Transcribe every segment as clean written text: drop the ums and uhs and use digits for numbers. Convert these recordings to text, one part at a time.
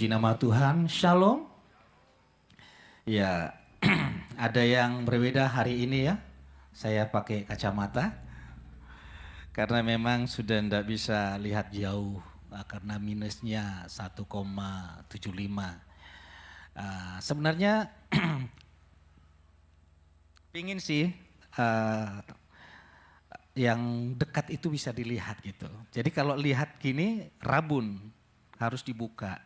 Di nama Tuhan, Shalom. Ya, ada yang berbeda hari ini ya. Saya pakai kacamata karena memang sudah tidak bisa lihat jauh karena minusnya 1,75. Sebenarnya pingin sih yang dekat itu bisa dilihat gitu. Jadi kalau lihat gini rabun harus dibuka.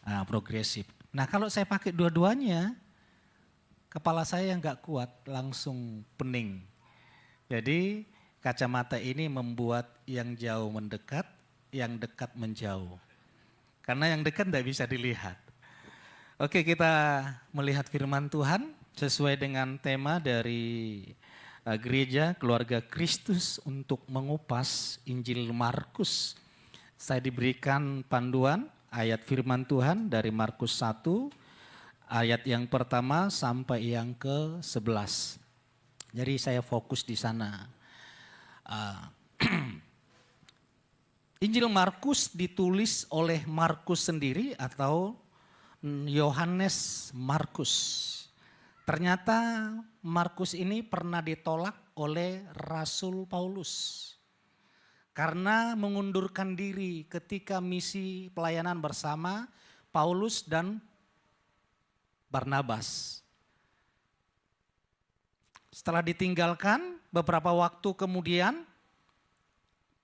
Progresif. Nah kalau saya pakai dua-duanya, kepala saya nggak kuat, langsung pening. Jadi kacamata ini membuat yang jauh mendekat, yang dekat menjauh. Karena yang dekat nggak bisa dilihat. Oke, kita melihat firman Tuhan sesuai dengan tema dari gereja keluarga Kristus untuk mengupas Injil Markus. Saya diberikan panduan ayat firman Tuhan dari Markus 1 ayat yang pertama sampai yang ke-11. Jadi saya fokus di sana. Injil Markus ditulis oleh Markus sendiri atau Yohanes Markus. Ternyata Markus ini pernah ditolak oleh Rasul Paulus. Karena mengundurkan diri ketika misi pelayanan bersama Paulus dan Barnabas. Setelah ditinggalkan beberapa waktu kemudian,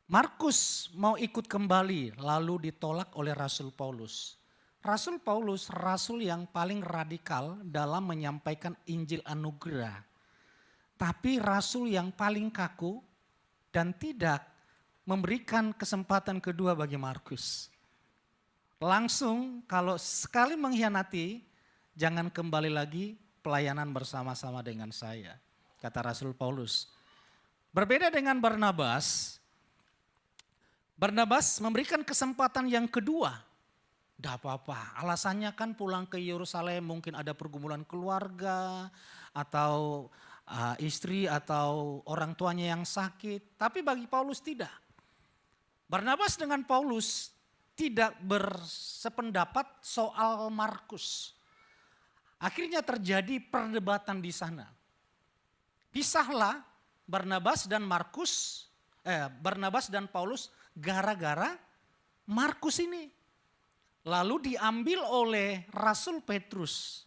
Markus mau ikut kembali lalu ditolak oleh Rasul Paulus. Rasul Paulus rasul yang paling radikal dalam menyampaikan Injil anugerah. Tapi rasul yang paling kaku dan tidak memberikan kesempatan kedua bagi Markus. Langsung kalau sekali mengkhianati, jangan kembali lagi pelayanan bersama-sama dengan saya, kata Rasul Paulus. Berbeda dengan Barnabas, Barnabas memberikan kesempatan yang kedua. Tidak apa-apa, alasannya kan pulang ke Yerusalem mungkin ada pergumulan keluarga atau istri atau orang tuanya yang sakit. Tapi bagi Paulus tidak. Barnabas dengan Paulus tidak bersependapat soal Markus. Akhirnya terjadi perdebatan di sana. Pisahlah Barnabas dan Barnabas dan Paulus gara-gara Markus ini. Lalu diambil oleh Rasul Petrus.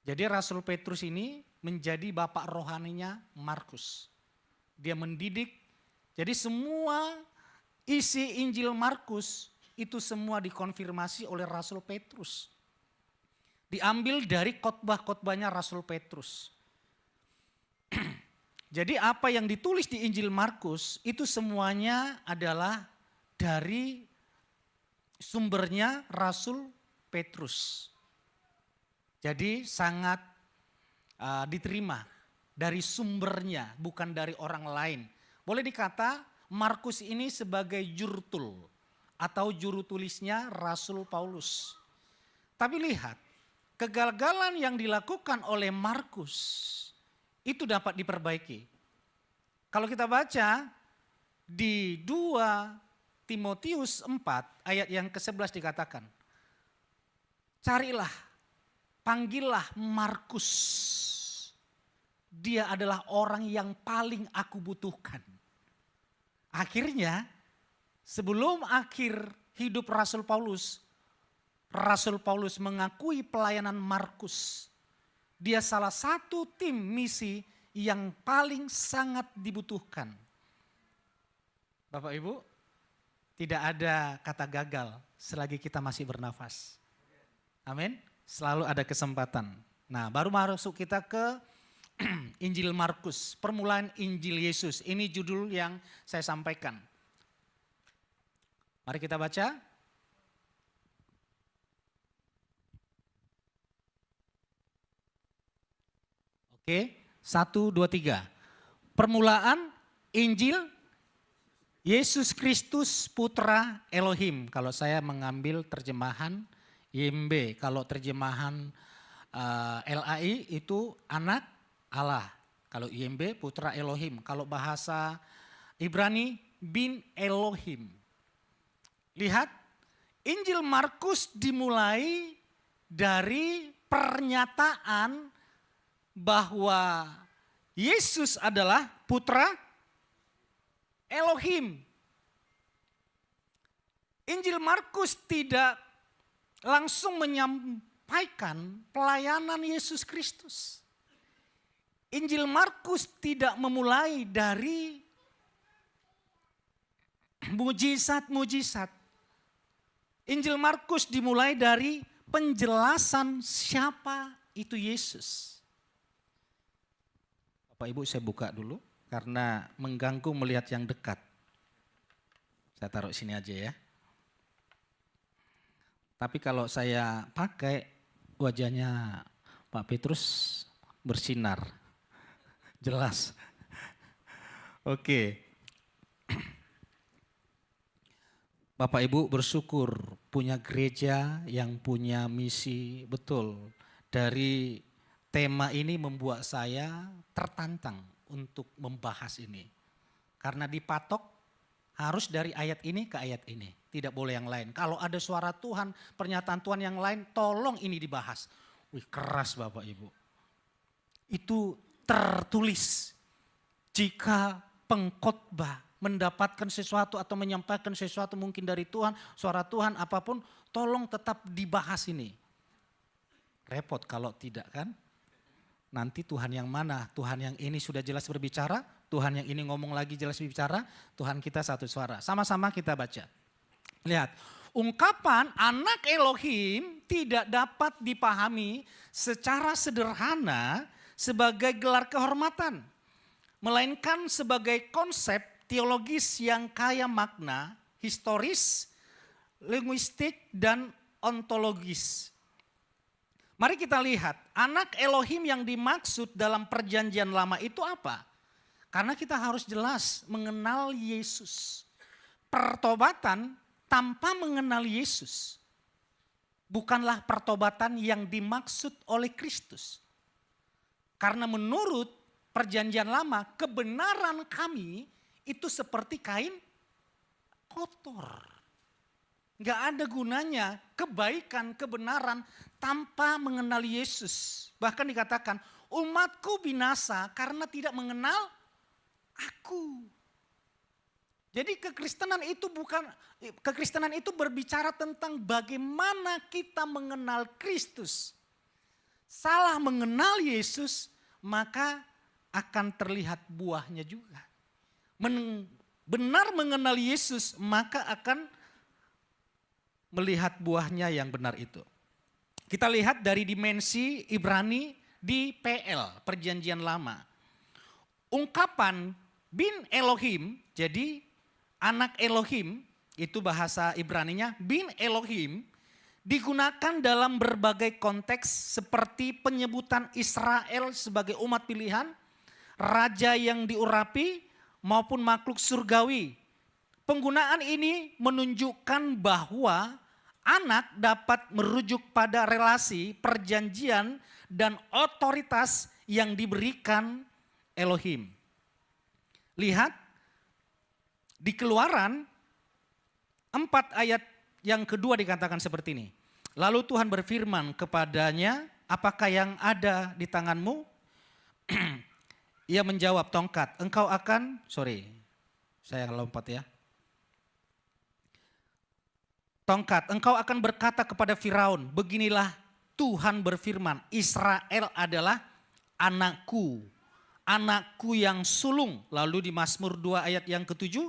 Jadi Rasul Petrus ini menjadi bapak rohaninya Markus. Dia mendidik. Jadi semua isi Injil Markus itu semua dikonfirmasi oleh Rasul Petrus. Diambil dari khotbah-khotbahnya Rasul Petrus. Jadi apa yang ditulis di Injil Markus itu semuanya adalah dari sumbernya Rasul Petrus. Jadi sangat diterima dari sumbernya, bukan dari orang lain. Boleh dikata Markus ini sebagai jurutul atau juru tulisnya Rasul Paulus. Tapi lihat, kegagalan yang dilakukan oleh Markus itu dapat diperbaiki. Kalau kita baca di 2 Timotius 4 ayat yang ke-11 dikatakan, carilah, panggillah Markus. Dia adalah orang yang paling aku butuhkan. Akhirnya sebelum akhir hidup Rasul Paulus mengakui pelayanan Markus. Dia salah satu tim misi yang paling sangat dibutuhkan. Bapak Ibu, tidak ada kata gagal selagi kita masih bernafas. Amin. Selalu ada kesempatan. Nah, baru masuk kita ke Injil Markus, permulaan Injil Yesus. Ini judul yang saya sampaikan. Mari kita baca. Oke, 1, 2, 3. Permulaan Injil Yesus Kristus Putra Elohim. Kalau saya mengambil terjemahan YMB, kalau terjemahan LAI itu anak Allah. Kalau IMB Putra Elohim. Kalau bahasa Ibrani bin Elohim. Lihat, Injil Markus dimulai dari pernyataan bahwa Yesus adalah putra Elohim. Injil Markus tidak langsung menyampaikan pelayanan Yesus Kristus. Injil Markus tidak memulai dari mujizat-mujizat. Injil Markus dimulai dari penjelasan siapa itu Yesus. Bapak Ibu, saya buka dulu karena mengganggu melihat yang dekat. Saya taruh sini aja ya. Tapi kalau saya pakai, wajahnya Pak Petrus bersinar. Jelas. Oke. Bapak Ibu bersyukur punya gereja yang punya misi betul. Dari tema ini membuat saya tertantang untuk membahas ini. Karena dipatok harus dari ayat ini ke ayat ini. Tidak boleh yang lain. Kalau ada suara Tuhan, pernyataan Tuhan yang lain, tolong ini dibahas. Wih, keras Bapak Ibu. Itu tertulis. Jika pengkhotbah mendapatkan sesuatu atau menyampaikan sesuatu mungkin dari Tuhan, suara Tuhan apapun, tolong tetap dibahas ini. Repot kalau tidak kan? Nanti Tuhan yang mana? Tuhan yang ini sudah jelas berbicara, Tuhan yang ini ngomong lagi jelas berbicara, Tuhan kita satu suara. Sama-sama kita baca. Lihat, ungkapan anak Elohim tidak dapat dipahami secara sederhana sebagai gelar kehormatan. Melainkan sebagai konsep teologis yang kaya makna, historis, linguistik, dan ontologis. Mari kita lihat, anak Elohim yang dimaksud dalam perjanjian lama itu apa? Karena kita harus jelas mengenal Yesus. Pertobatan tanpa mengenal Yesus bukanlah pertobatan yang dimaksud oleh Kristus. Karena menurut perjanjian lama, kebenaran kami itu seperti kain kotor. Gak ada gunanya kebaikan, kebenaran tanpa mengenal Yesus. Bahkan dikatakan umatku binasa karena tidak mengenal aku. Jadi kekristenan itu berbicara tentang bagaimana kita mengenal Kristus. Salah mengenal Yesus maka akan terlihat buahnya juga. Benar mengenal Yesus maka akan melihat buahnya yang benar itu. Kita lihat dari dimensi Ibrani di PL, perjanjian lama. Ungkapan bin Elohim, jadi anak Elohim, itu bahasa Ibraninya bin Elohim, digunakan dalam berbagai konteks seperti penyebutan Israel sebagai umat pilihan, raja yang diurapi, maupun makhluk surgawi. Penggunaan ini menunjukkan bahwa anak dapat merujuk pada relasi, perjanjian, dan otoritas yang diberikan Elohim. Lihat di Keluaran 4 ayat yang kedua dikatakan seperti ini. Lalu Tuhan berfirman kepadanya, apakah yang ada di tanganmu? Ia menjawab, tongkat. Saya lompat ya. Tongkat, engkau akan berkata kepada Firaun, beginilah Tuhan berfirman, Israel adalah anakku, anakku yang sulung. Lalu di Mazmur 2 ayat yang ke-7,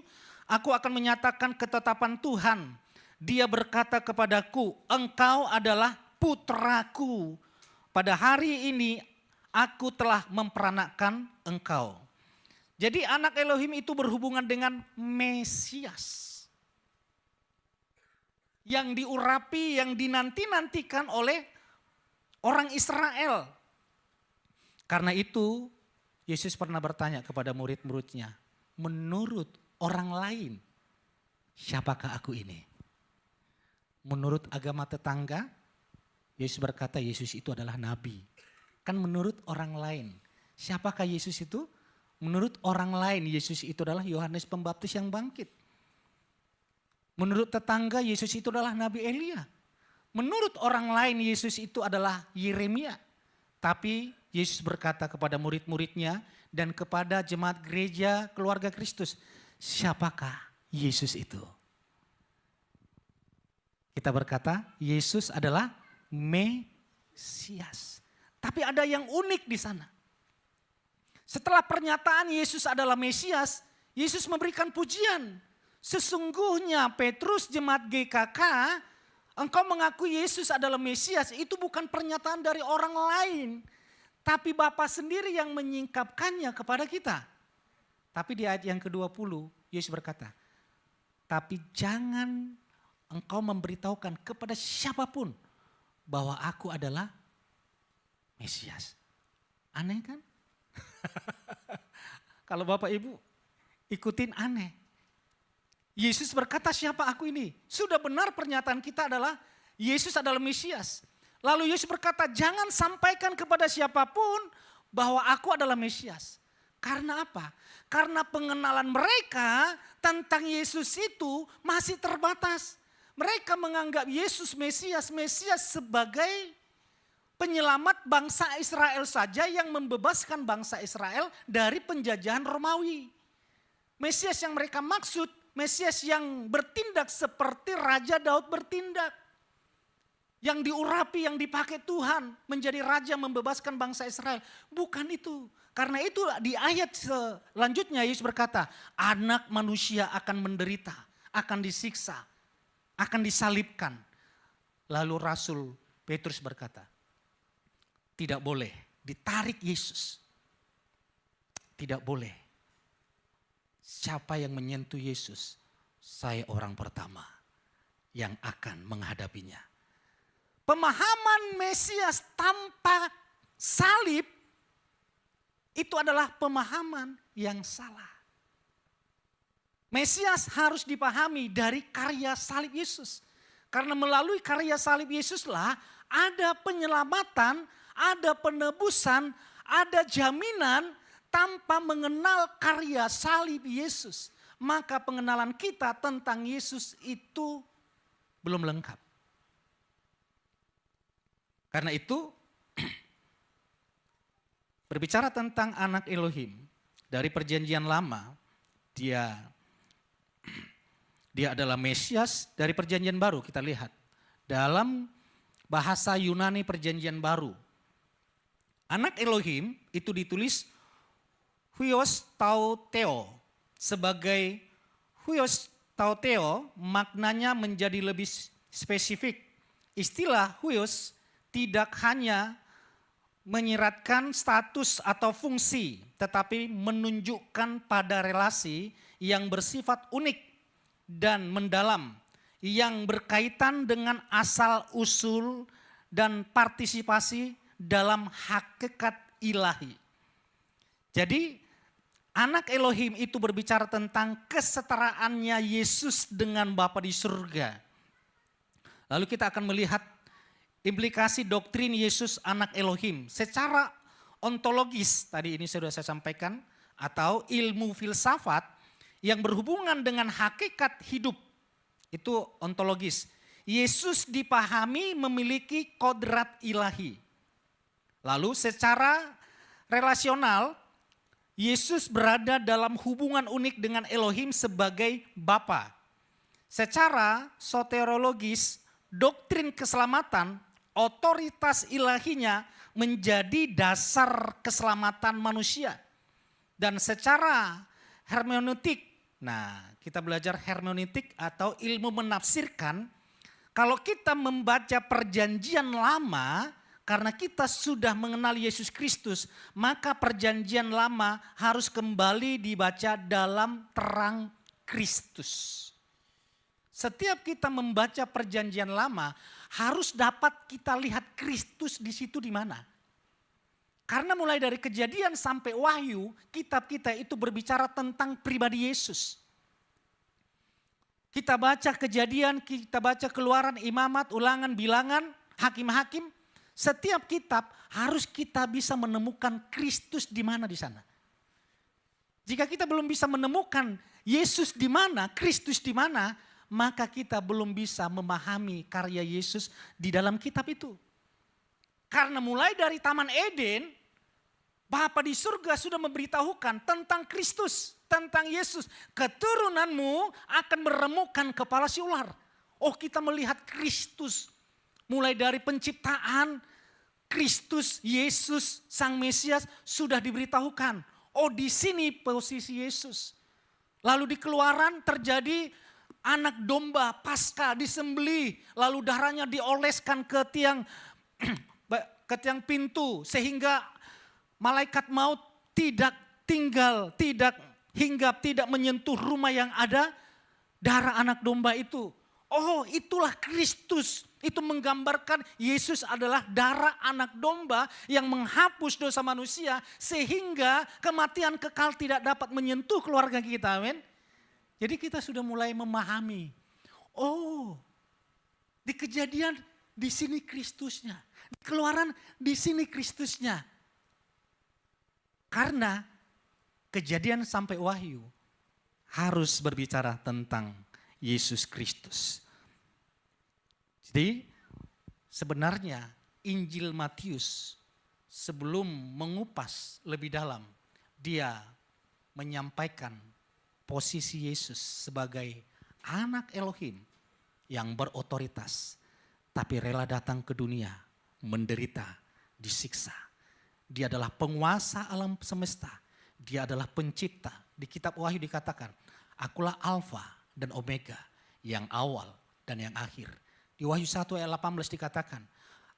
aku akan menyatakan ketetapan Tuhan. Dia berkata kepadaku, engkau adalah putraku. Pada hari ini aku telah memperanakkan engkau. Jadi anak Elohim itu berhubungan dengan Mesias. Yang diurapi, yang dinanti-nantikan oleh orang Israel. Karena itu Yesus pernah bertanya kepada murid-muridnya, menurut orang lain siapakah aku ini? Menurut agama tetangga, Yesus berkata Yesus itu adalah nabi. Kan menurut orang lain, siapakah Yesus itu? Menurut orang lain Yesus itu adalah Yohanes Pembaptis yang bangkit. Menurut tetangga Yesus itu adalah Nabi Elia. Menurut orang lain Yesus itu adalah Yeremia. Tapi Yesus berkata kepada murid-muridnya dan kepada jemaat gereja keluarga Kristus, siapakah Yesus itu? Kita berkata Yesus adalah Mesias. Tapi ada yang unik di sana. Setelah pernyataan Yesus adalah Mesias, Yesus memberikan pujian. Sesungguhnya Petrus, jemaat GKK, engkau mengakui Yesus adalah Mesias, itu bukan pernyataan dari orang lain. Tapi Bapa sendiri yang menyingkapkannya kepada kita. Tapi di ayat yang ke-20, Yesus berkata, tapi jangan engkau memberitahukan kepada siapapun bahwa aku adalah Mesias. Aneh kan? Kalau Bapak Ibu ikutin aneh. Yesus berkata siapa aku ini? Sudah benar pernyataan kita adalah Yesus adalah Mesias. Lalu Yesus berkata jangan sampaikan kepada siapapun bahwa aku adalah Mesias. Karena apa? Karena pengenalan mereka tentang Yesus itu masih terbatas. Mereka menganggap Yesus Mesias sebagai penyelamat bangsa Israel saja yang membebaskan bangsa Israel dari penjajahan Romawi. Mesias yang mereka maksud, Mesias yang bertindak seperti Raja Daud bertindak. Yang diurapi, yang dipakai Tuhan menjadi raja membebaskan bangsa Israel. Bukan itu. Karena itu di ayat selanjutnya Yesus berkata, anak manusia akan menderita, akan disiksa, akan disalibkan. Lalu Rasul Petrus berkata, tidak boleh ditarik Yesus. Tidak boleh. Siapa yang menyentuh Yesus, saya orang pertama yang akan menghadapinya. Pemahaman Mesias tanpa salib itu adalah pemahaman yang salah. Mesias harus dipahami dari karya salib Yesus. Karena melalui karya salib Yesuslah ada penyelamatan, ada penebusan, ada jaminan tanpa mengenal karya salib Yesus. Maka pengenalan kita tentang Yesus itu belum lengkap. Karena itu berbicara tentang anak Elohim dari perjanjian lama, dia adalah Mesias. Dari perjanjian baru kita lihat dalam bahasa Yunani perjanjian baru. Anak Elohim itu ditulis huios tau theo. Sebagai huios tau theo maknanya menjadi lebih spesifik. Istilah huios tidak hanya menyiratkan status atau fungsi, tetapi menunjukkan pada relasi yang bersifat unik dan mendalam, yang berkaitan dengan asal-usul dan partisipasi dalam hakikat ilahi. Jadi anak Elohim itu berbicara tentang kesetaraannya Yesus dengan Bapa di surga. Lalu kita akan melihat implikasi doktrin Yesus anak Elohim secara ontologis, tadi ini sudah saya sampaikan, atau ilmu filsafat yang berhubungan dengan hakikat hidup, itu ontologis. Yesus dipahami memiliki kodrat ilahi. Lalu secara relasional, Yesus berada dalam hubungan unik dengan Elohim sebagai Bapa. Secara soteriologis, doktrin keselamatan, otoritas ilahinya menjadi dasar keselamatan manusia. Dan secara hermeneutik, nah kita belajar hermeneutik atau ilmu menafsirkan, kalau kita membaca perjanjian lama, karena kita sudah mengenal Yesus Kristus, maka perjanjian lama harus kembali dibaca dalam terang Kristus. Setiap kita membaca perjanjian lama, harus dapat kita lihat Kristus di situ di mana. Karena mulai dari Kejadian sampai Wahyu, kitab kita itu berbicara tentang pribadi Yesus. Kita baca Kejadian, kita baca Keluaran, Imamat, Ulangan, Bilangan, Hakim-Hakim. Setiap kitab harus kita bisa menemukan Kristus di mana di sana. Jika kita belum bisa menemukan Yesus di mana, Kristus di mana, maka kita belum bisa memahami karya Yesus di dalam kitab itu. Karena mulai dari Taman Eden, Bapa di surga sudah memberitahukan tentang Kristus, tentang Yesus. Keturunanmu akan meremukkan kepala si ular. Oh, kita melihat Kristus mulai dari penciptaan, Kristus, Yesus, Sang Mesias sudah diberitahukan. Oh, di sini posisi Yesus. Lalu di Keluaran terjadi anak domba Paskah disembelih, lalu darahnya dioleskan ke tiang pintu sehingga malaikat maut tidak tinggal, tidak hinggap, tidak menyentuh rumah yang ada darah anak domba itu. Oh, itulah Kristus. Itu menggambarkan Yesus adalah darah anak domba yang menghapus dosa manusia sehingga kematian kekal tidak dapat menyentuh keluarga kita. Amin. Jadi kita sudah mulai memahami. Oh, di Kejadian di sini Kristusnya. Di Keluaran di sini Kristusnya. Karena Kejadian sampai Wahyu harus berbicara tentang Yesus Kristus. Jadi sebenarnya Injil Matius sebelum mengupas lebih dalam, dia menyampaikan posisi Yesus sebagai anak Elohim yang berotoritas, tapi rela datang ke dunia, menderita, disiksa. Dia adalah penguasa alam semesta, dia adalah pencipta. Di kitab Wahyu dikatakan, akulah Alfa dan Omega, yang awal dan yang akhir. Di Wahyu 1 ayat 18 dikatakan,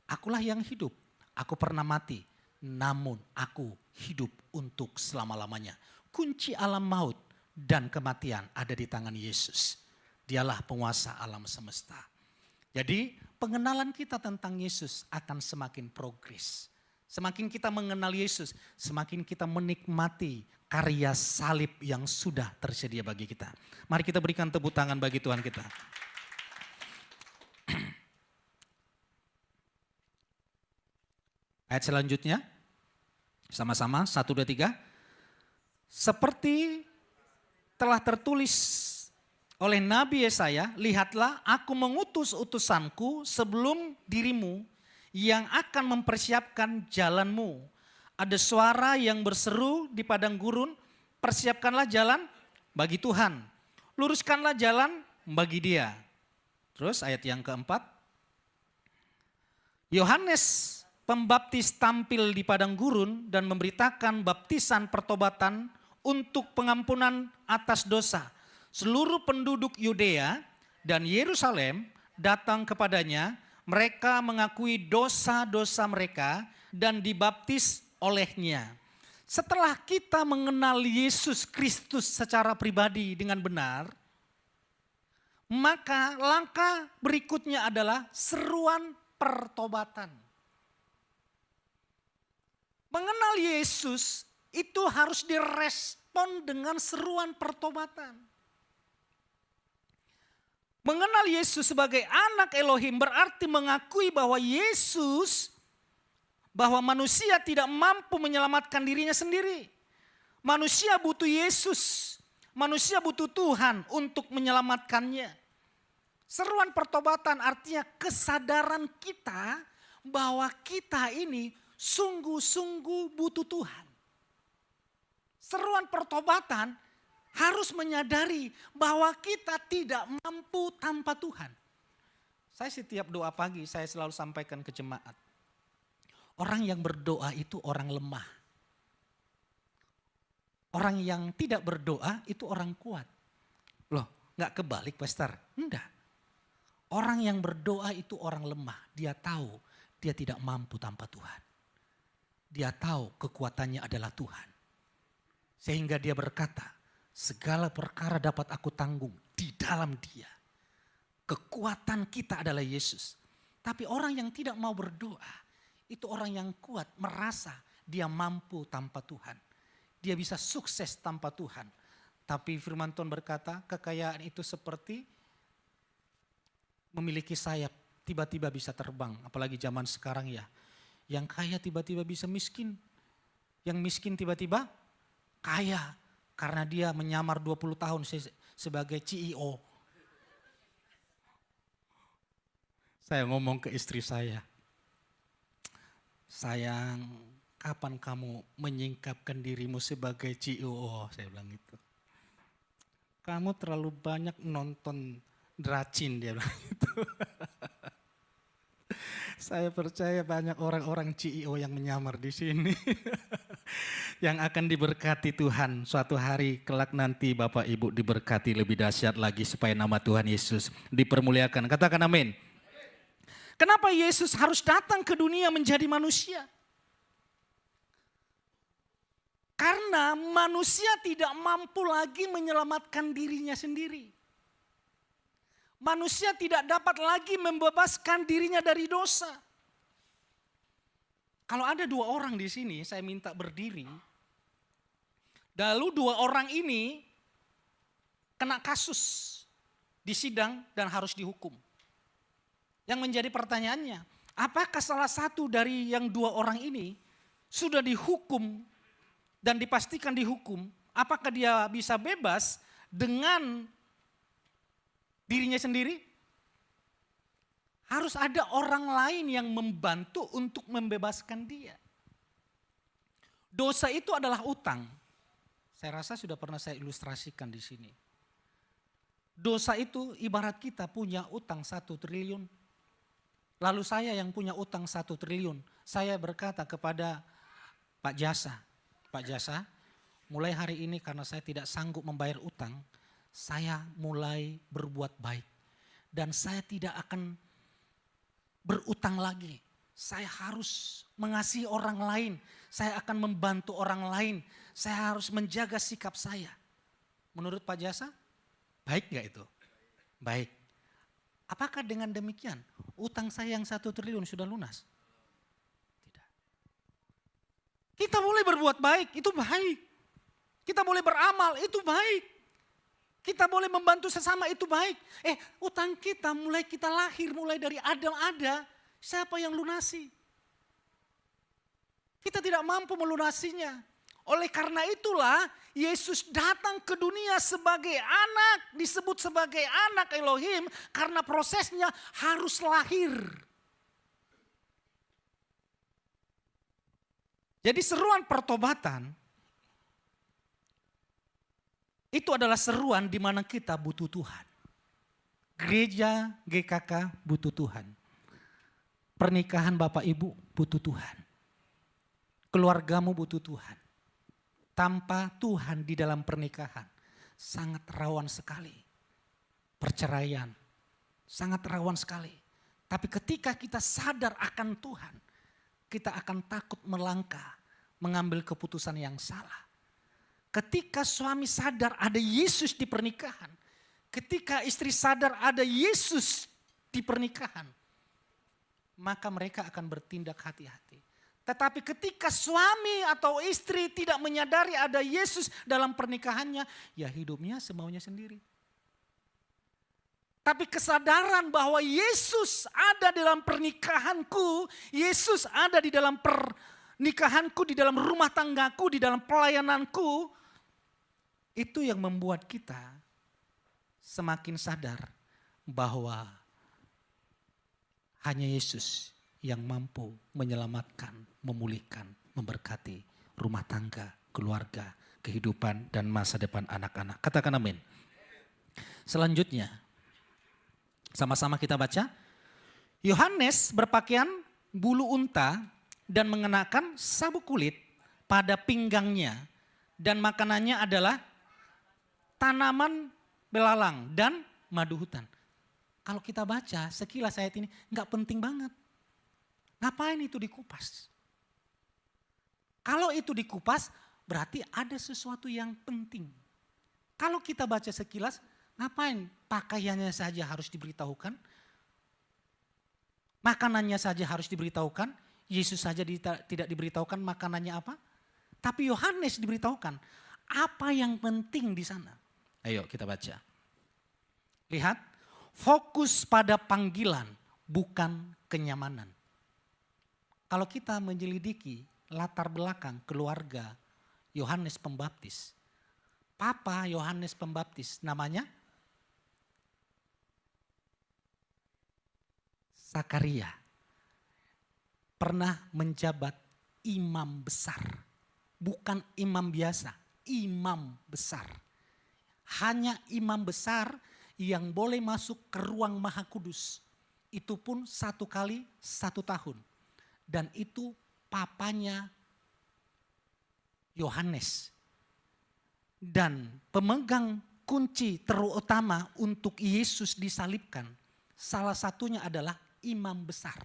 akulah yang hidup, aku pernah mati, namun aku hidup untuk selama-lamanya. Kunci alam maut dan kematian ada di tangan Yesus. Dialah penguasa alam semesta. Jadi pengenalan kita tentang Yesus akan semakin progres. Semakin kita mengenal Yesus, semakin kita menikmati karya salib yang sudah tersedia bagi kita. Mari kita berikan tepuk tangan bagi Tuhan kita. Ayat selanjutnya, sama-sama, 1, 2, 3. Seperti telah tertulis oleh Nabi Yesaya, lihatlah aku mengutus utusanku sebelum dirimu yang akan mempersiapkan jalanmu. Ada suara yang berseru di padang gurun, persiapkanlah jalan bagi Tuhan. Luruskanlah jalan bagi Dia. Terus ayat yang keempat, Yohanes Pembaptis tampil di padang gurun dan memberitakan baptisan pertobatan untuk pengampunan atas dosa. Seluruh penduduk Yudea dan Yerusalem datang kepadanya, mereka mengakui dosa-dosa mereka dan dibaptis olehnya. Setelah kita mengenal Yesus Kristus secara pribadi dengan benar, maka langkah berikutnya adalah seruan pertobatan. Mengenal Yesus itu harus direspon dengan seruan pertobatan. Mengenal Yesus sebagai anak Elohim berarti mengakui bahwa bahwa manusia tidak mampu menyelamatkan dirinya sendiri. Manusia butuh Yesus, manusia butuh Tuhan untuk menyelamatkannya. Seruan pertobatan artinya kesadaran kita bahwa kita ini sungguh-sungguh butuh Tuhan. Seruan pertobatan harus menyadari bahwa kita tidak mampu tanpa Tuhan. Saya setiap doa pagi saya selalu sampaikan ke jemaat. Orang yang berdoa itu orang lemah. Orang yang tidak berdoa itu orang kuat. Loh, gak kebalik Pastor? Enggak. Orang yang berdoa itu orang lemah. Dia tahu dia tidak mampu tanpa Tuhan. Dia tahu kekuatannya adalah Tuhan. Sehingga dia berkata, segala perkara dapat aku tanggung di dalam Dia. Kekuatan kita adalah Yesus. Tapi orang yang tidak mau berdoa, itu orang yang kuat, merasa dia mampu tanpa Tuhan. Dia bisa sukses tanpa Tuhan. Tapi firman Tuhan berkata, kekayaan itu seperti memiliki sayap, tiba-tiba bisa terbang. Apalagi zaman sekarang ya. Yang kaya tiba-tiba bisa miskin. Yang miskin tiba-tiba kaya. Karena dia menyamar 20 tahun sebagai CEO. Saya ngomong ke istri saya, sayang, kapan kamu menyingkapkan dirimu sebagai CEO? Saya bilang gitu. Kamu terlalu banyak nonton Dracin, dia bilang gitu. Saya percaya banyak orang-orang CEO yang menyamar di sini. Yang akan diberkati Tuhan suatu hari kelak nanti Bapak Ibu diberkati lebih dahsyat lagi supaya nama Tuhan Yesus dipermuliakan. Katakan amin. Kenapa Yesus harus datang ke dunia menjadi manusia? Karena manusia tidak mampu lagi menyelamatkan dirinya sendiri. Manusia tidak dapat lagi membebaskan dirinya dari dosa. Kalau ada dua orang di sini, saya minta berdiri. Lalu dua orang ini kena kasus di sidang dan harus dihukum. Yang menjadi pertanyaannya, apakah salah satu dari yang dua orang ini sudah dihukum dan dipastikan dihukum, apakah dia bisa bebas dengan dirinya sendiri? Harus ada orang lain yang membantu untuk membebaskan dia. Dosa itu adalah utang. Saya rasa sudah pernah saya ilustrasikan di sini. Dosa itu ibarat kita punya utang 1 triliun. Lalu saya yang punya utang 1 triliun. Saya berkata kepada Pak Jasa, Pak Jasa, mulai hari ini karena saya tidak sanggup membayar utang, saya mulai berbuat baik. Dan saya tidak akan berutang lagi. Saya harus mengasihi orang lain. Saya akan membantu orang lain. Saya harus menjaga sikap saya. Menurut Pak Jasa, baik gak itu? Baik. Apakah dengan demikian utang saya yang 1 triliun sudah lunas? Tidak. Kita boleh berbuat baik, itu baik. Kita boleh beramal, itu baik. Kita boleh membantu sesama, itu baik. Utang kita mulai kita lahir, mulai dari Adam ada, siapa yang lunasi? Kita tidak mampu melunasinya. Oleh karena itulah Yesus datang ke dunia sebagai anak, disebut sebagai anak Elohim karena prosesnya harus lahir. Jadi seruan pertobatan itu adalah seruan di mana kita butuh Tuhan. Gereja GKK butuh Tuhan. Pernikahan Bapak Ibu butuh Tuhan. Keluargamu butuh Tuhan. Tanpa Tuhan di dalam pernikahan sangat rawan sekali. Perceraian sangat rawan sekali. Tapi ketika kita sadar akan Tuhan, kita akan takut melangkah, mengambil keputusan yang salah. Ketika suami sadar ada Yesus di pernikahan, ketika istri sadar ada Yesus di pernikahan, maka mereka akan bertindak hati-hati. Tetapi ketika suami atau istri tidak menyadari ada Yesus dalam pernikahannya, ya hidupnya semaunya sendiri. Tapi kesadaran bahwa Yesus ada dalam pernikahanku, Yesus ada di dalam pernikahanku, di dalam rumah tanggaku, di dalam pelayananku, itu yang membuat kita semakin sadar bahwa hanya Yesus yang mampu menyelamatkan, memulihkan, memberkati rumah tangga, keluarga, kehidupan, dan masa depan anak-anak. Katakan amin. Selanjutnya, sama-sama kita baca. Yohanes berpakaian bulu unta dan mengenakan sabuk kulit pada pinggangnya. Dan makanannya adalah tanaman belalang dan madu hutan. Kalau kita baca sekilas ayat ini nggak penting banget. Ngapain itu dikupas? Kalau itu dikupas berarti ada sesuatu yang penting. Kalau kita baca sekilas, ngapain pakaiannya saja harus diberitahukan? Makanannya saja harus diberitahukan? Yesus saja tidak diberitahukan makanannya apa? Tapi Yohanes diberitahukan apa yang penting di sana. Ayo kita baca. Lihat, fokus pada panggilan bukan kenyamanan. Kalau kita menyelidiki latar belakang keluarga Yohanes Pembaptis. Papa Yohanes Pembaptis namanya Sakaria pernah menjabat imam besar. Bukan imam biasa, imam besar. Hanya imam besar yang boleh masuk ke ruang Maha Kudus. Itu pun 1 kali 1 tahun. Dan itu papanya Yohanes. Dan pemegang kunci terutama untuk Yesus disalibkan, salah satunya adalah imam besar.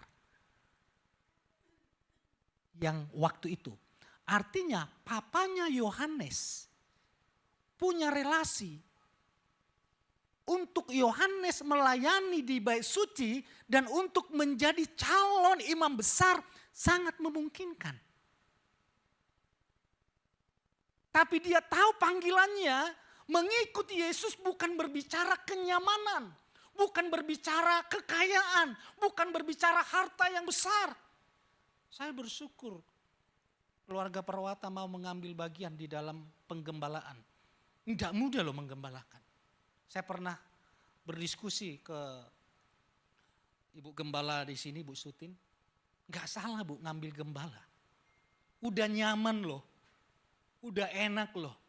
Yang waktu itu. Artinya papanya Yohanes punya relasi untuk Yohanes melayani di bait suci dan untuk menjadi calon imam besar sangat memungkinkan. Tapi dia tahu panggilannya mengikuti Yesus bukan berbicara kenyamanan, bukan berbicara kekayaan, bukan berbicara harta yang besar. Saya bersyukur keluarga Perwata mau mengambil bagian di dalam penggembalaan. Tidak mudah loh menggembalakan. Saya pernah berdiskusi ke Ibu Gembala di sini, Bu Sutin. Gak salah Bu ngambil gembala. Udah nyaman loh. Udah enak loh.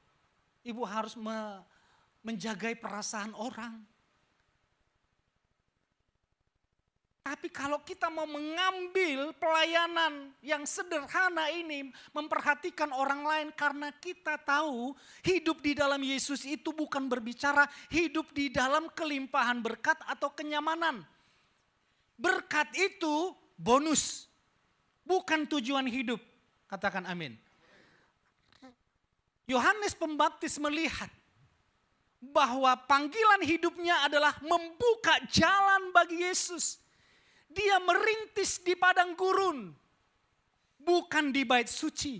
Ibu harus menjagai perasaan orang. Tapi kalau kita mau mengambil pelayanan yang sederhana ini, memperhatikan orang lain karena kita tahu hidup di dalam Yesus itu bukan berbicara hidup di dalam kelimpahan berkat atau kenyamanan. Berkat itu bonus, bukan tujuan hidup. Katakan amin. Yohanes Pembaptis melihat bahwa panggilan hidupnya adalah membuka jalan bagi Yesus. Dia merintis di padang gurun, bukan di bait suci.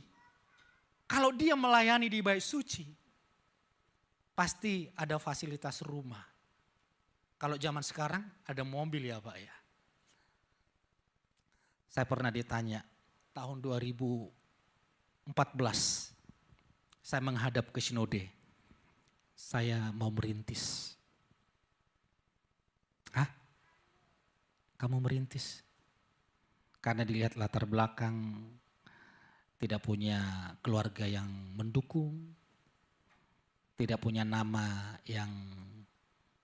Kalau dia melayani di bait suci, pasti ada fasilitas rumah. Kalau zaman sekarang ada mobil ya Pak ya. Saya pernah ditanya tahun 2014, saya menghadap ke Sinode, saya mau merintis. Hah? Kamu merintis? Karena dilihat latar belakang, tidak punya keluarga yang mendukung, tidak punya nama yang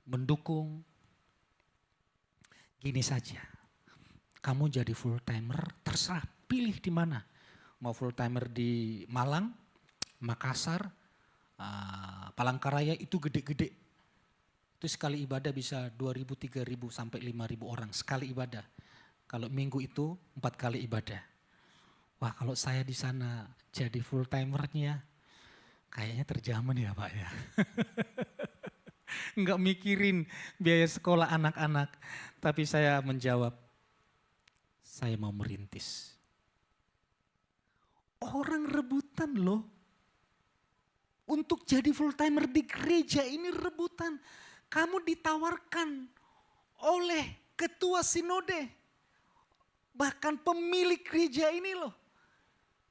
mendukung. Gini saja, kamu jadi full timer, terserah pilih di mana. Mau full timer di Malang, Makassar, Palangkaraya itu gede-gede. Itu sekali ibadah bisa 2.000, 3.000 sampai 5.000 orang sekali ibadah. Kalau minggu itu 4 kali ibadah. Wah kalau saya di sana jadi full timernya, kayaknya terjamin ya Pak ya. Enggak mikirin biaya sekolah anak-anak. Tapi saya menjawab, saya mau merintis. Orang rebutan loh. Untuk jadi full timer di gereja ini rebutan. Kamu ditawarkan oleh ketua sinode. Bahkan pemilik gereja ini loh.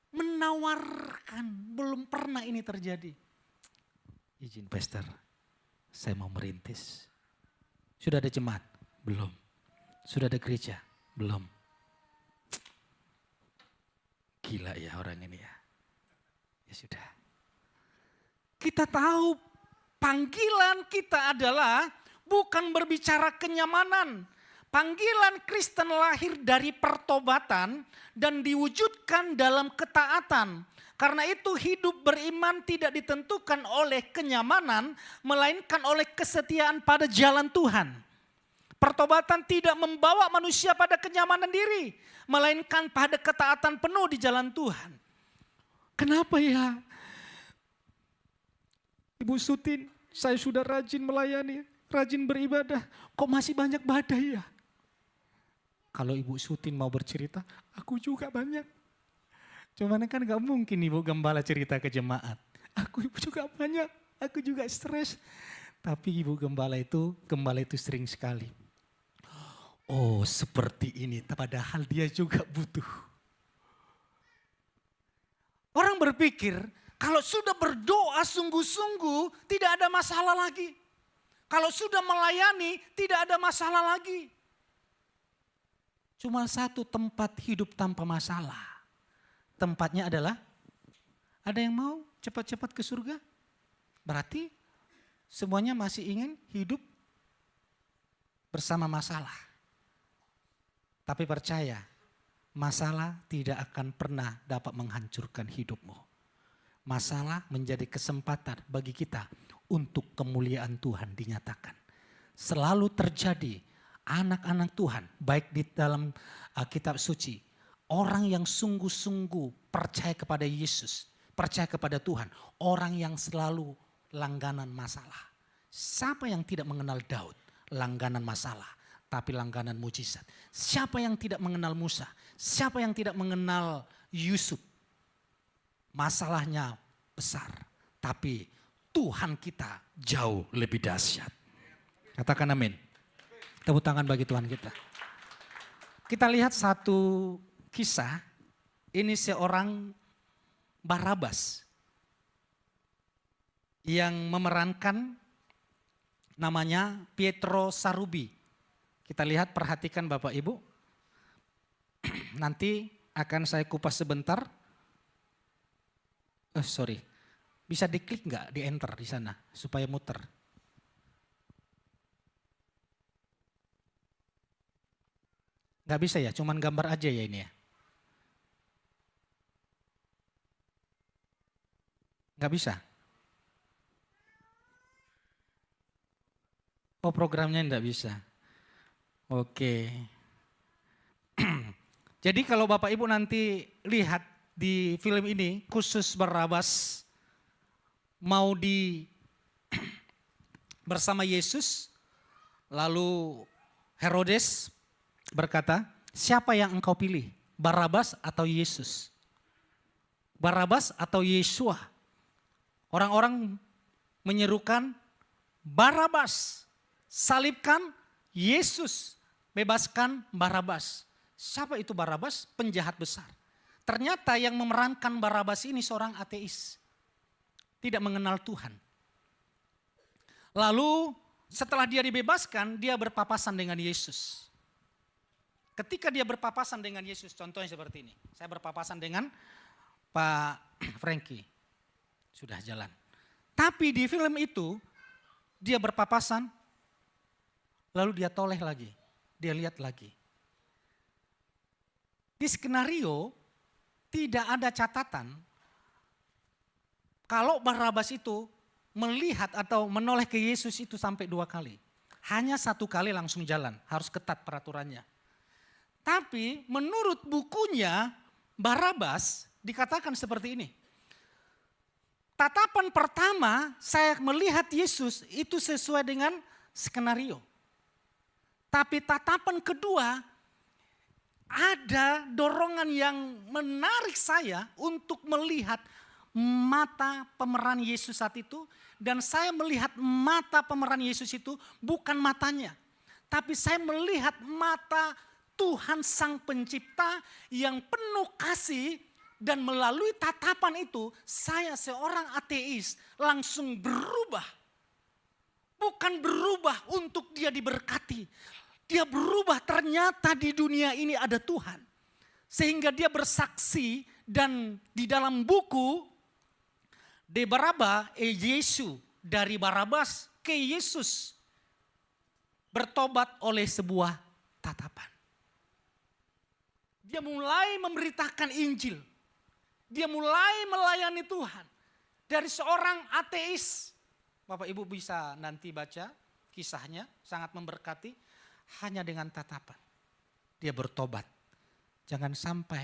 Menawarkan, belum pernah ini terjadi. Izin pastor, saya mau merintis. Sudah ada jemaat? Belum. Sudah ada gereja? Belum. Gila ya orang ini ya. Ya sudah. Kita tahu panggilan kita adalah bukan berbicara kenyamanan. Panggilan Kristen lahir dari pertobatan dan diwujudkan dalam ketaatan. Karena itu hidup beriman tidak ditentukan oleh kenyamanan, melainkan oleh kesetiaan pada jalan Tuhan. Pertobatan tidak membawa manusia pada kenyamanan diri, melainkan pada ketaatan penuh di jalan Tuhan. Kenapa ya? Ibu Sutin, saya sudah rajin melayani, rajin beribadah, kok masih banyak badai ya? Kalau Ibu Sutin mau bercerita, aku juga banyak. Cuman kan gak mungkin Ibu Gembala cerita ke jemaat. Aku juga banyak, aku juga stres. Tapi Ibu Gembala itu sering sekali. Oh seperti ini, padahal dia juga butuh. Orang berpikir, kalau sudah berdoa sungguh-sungguh tidak ada masalah lagi. Kalau sudah melayani tidak ada masalah lagi. Cuma satu tempat hidup tanpa masalah. Tempatnya adalah, ada yang mau cepat-cepat ke surga? Berarti semuanya masih ingin hidup bersama masalah. Tapi percaya, masalah tidak akan pernah dapat menghancurkan hidupmu. Masalah menjadi kesempatan bagi kita untuk kemuliaan Tuhan dinyatakan. Selalu terjadi anak-anak Tuhan, baik di dalam kitab suci, orang yang sungguh-sungguh percaya kepada Yesus, percaya kepada Tuhan, orang yang selalu langganan masalah. Siapa yang tidak mengenal Daud? Langganan masalah, tapi langganan mujizat. Siapa yang tidak mengenal Musa? Siapa yang tidak mengenal Yusuf? Masalahnya besar, tapi Tuhan kita jauh lebih dahsyat. Katakan amin. Tepuk tangan bagi Tuhan kita. Kita lihat satu kisah, ini seorang Barabas yang memerankan namanya Pietro Sarubi. Kita lihat, perhatikan Bapak Ibu. Nanti akan saya kupas sebentar. Bisa diklik nggak, di enter di sana supaya muter. Nggak bisa ya, cuman gambar aja ya ini ya. Nggak bisa. Oh, programnya nggak bisa. Oke. Jadi kalau Bapak Ibu nanti lihat di film ini, khusus Barabas mau bersama Yesus, lalu Herodes berkata, siapa yang engkau pilih? Barabas atau Yesus? Barabas atau Yesua? Orang-orang menyerukan Barabas, salibkan Yesus, bebaskan Barabas. Siapa itu Barabas? Penjahat besar. Ternyata yang memerankan Barabas ini seorang ateis. Tidak mengenal Tuhan. Lalu setelah dia dibebaskan, dia berpapasan dengan Yesus. Ketika dia berpapasan dengan Yesus, contohnya seperti ini. Saya berpapasan dengan Pak Frankie. Sudah jalan. Tapi di film itu, dia berpapasan, lalu dia toleh lagi. Dia lihat lagi. Di skenario, tidak ada catatan kalau Barabas itu melihat atau menoleh ke Yesus itu sampai 2 kali. Hanya 1 kali langsung jalan, harus ketat peraturannya. Tapi menurut bukunya Barabas dikatakan seperti ini. Tatapan pertama saya melihat Yesus itu sesuai dengan skenario. Tapi tatapan kedua ada dorongan yang menarik saya untuk melihat mata pemeran Yesus saat itu. Dan saya melihat mata pemeran Yesus itu bukan matanya. Tapi saya melihat mata Tuhan Sang Pencipta yang penuh kasih. Dan melalui tatapan itu saya seorang ateis langsung berubah. Bukan berubah untuk dia diberkati. Dia berubah, ternyata di dunia ini ada Tuhan. Sehingga dia bersaksi dan di dalam buku De Baraba e Yesu, dari Barabas ke Yesus, bertobat oleh sebuah tatapan. Dia mulai memberitakan Injil. Dia mulai melayani Tuhan. Dari seorang ateis, Bapak Ibu bisa nanti baca kisahnya, sangat memberkati. Hanya dengan tatapan. Dia bertobat. Jangan sampai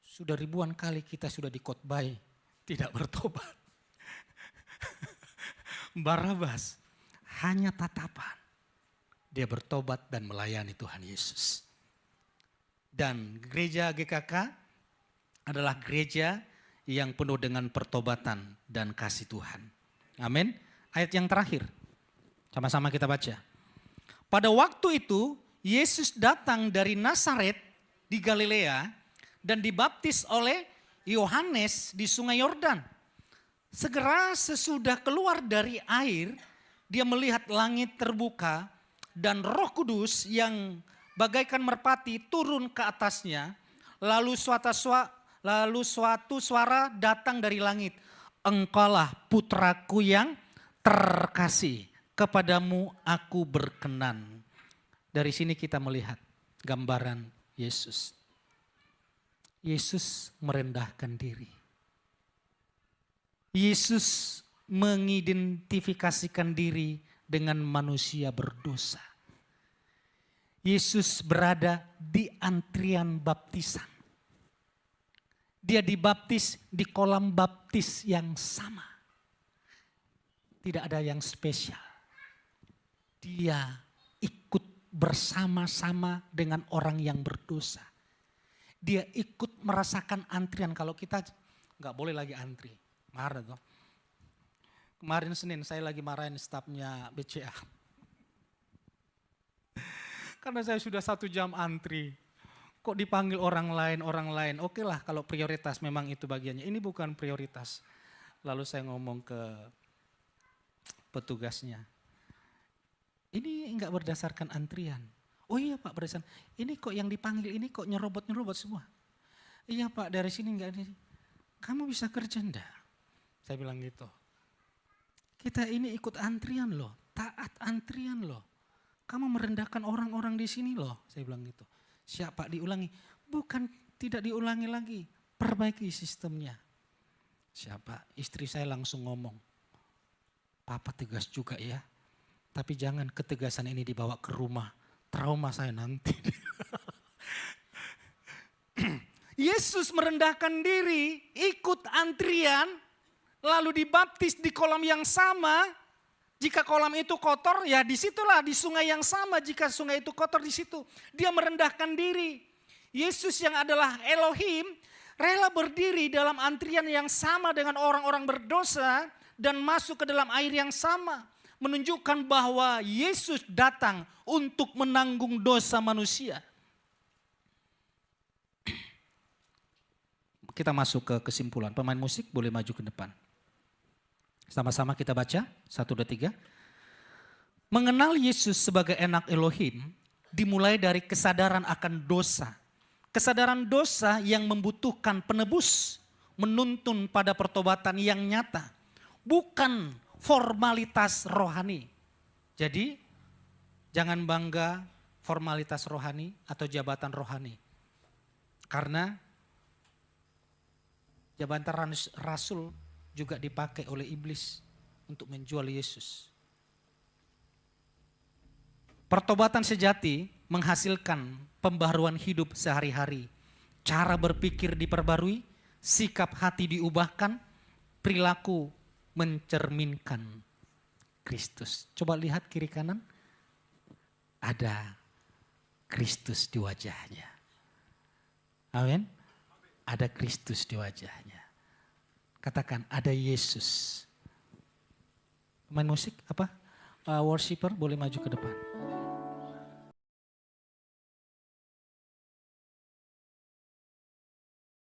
sudah ribuan kali kita sudah dikhotbahi tidak bertobat. Barabas hanya tatapan. Dia bertobat dan melayani Tuhan Yesus. Dan gereja GKK adalah gereja yang penuh dengan pertobatan dan kasih Tuhan. Amin. Ayat yang terakhir. Sama-sama kita baca. Pada waktu itu Yesus datang dari Nazaret di Galilea dan dibaptis oleh Yohanes di Sungai Yordan. Segera sesudah keluar dari air, dia melihat langit terbuka dan Roh Kudus yang bagaikan merpati turun ke atasnya, lalu suatu suara datang dari langit. Engkaulah putraku yang terkasih, kepadamu aku berkenan. Dari sini kita melihat gambaran Yesus. Yesus merendahkan diri. Yesus mengidentifikasikan diri dengan manusia berdosa. Yesus berada di antrian baptisan. Dia dibaptis di kolam baptis yang sama. Tidak ada yang spesial. Dia ikut bersama-sama dengan orang yang berdosa. Dia ikut merasakan antrian. Kalau kita nggak boleh lagi antri. Marah tuh. Kemarin Senin saya lagi marahin stafnya BCA. Karena saya sudah 1 jam antri. Kok dipanggil orang lain. Oke lah kalau prioritas memang itu bagiannya. Ini bukan prioritas. Lalu saya ngomong ke petugasnya. Ini enggak berdasarkan antrian. Oh iya Pak berdasarkan. Ini kok yang dipanggil ini kok nyerobot semua. Iya Pak dari sini enggak ada. Kamu bisa kerja enggak? Saya bilang gitu. Kita ini ikut antrian loh, taat antrian loh. Kamu merendahkan orang-orang di sini loh, saya bilang gitu. Siap Pak diulangi? Bukan tidak diulangi lagi, perbaiki sistemnya. Siapa? Istri saya langsung ngomong, Papa tegas juga ya, tapi jangan ketegasan ini dibawa ke rumah, trauma saya nanti. Yesus merendahkan diri, ikut antrian, lalu dibaptis di kolam yang sama. Jika kolam itu kotor, ya disitulah di sungai yang sama. Jika sungai itu kotor di situ, dia merendahkan diri. Yesus yang adalah Elohim, rela berdiri dalam antrian yang sama dengan orang-orang berdosa dan masuk ke dalam air yang sama. Menunjukkan bahwa Yesus datang untuk menanggung dosa manusia. Kita masuk ke kesimpulan. Pemain musik boleh maju ke depan. Sama-sama kita baca, 1, 2, 3. Mengenal Yesus sebagai anak Elohim dimulai dari kesadaran akan dosa. Kesadaran dosa yang membutuhkan penebus, menuntun pada pertobatan yang nyata. Bukan formalitas rohani. Jadi jangan bangga formalitas rohani atau jabatan rohani. Karena jabatan rasul juga dipakai oleh iblis untuk menjual Yesus. Pertobatan sejati menghasilkan pembaharuan hidup sehari-hari. Cara berpikir diperbarui, sikap hati diubahkan, perilaku mencerminkan Kristus. Coba lihat kiri kanan, ada Kristus di wajahnya. Amin. Ada Kristus di wajahnya. Katakan ada Yesus. Main musik apa? Worshiper boleh maju ke depan.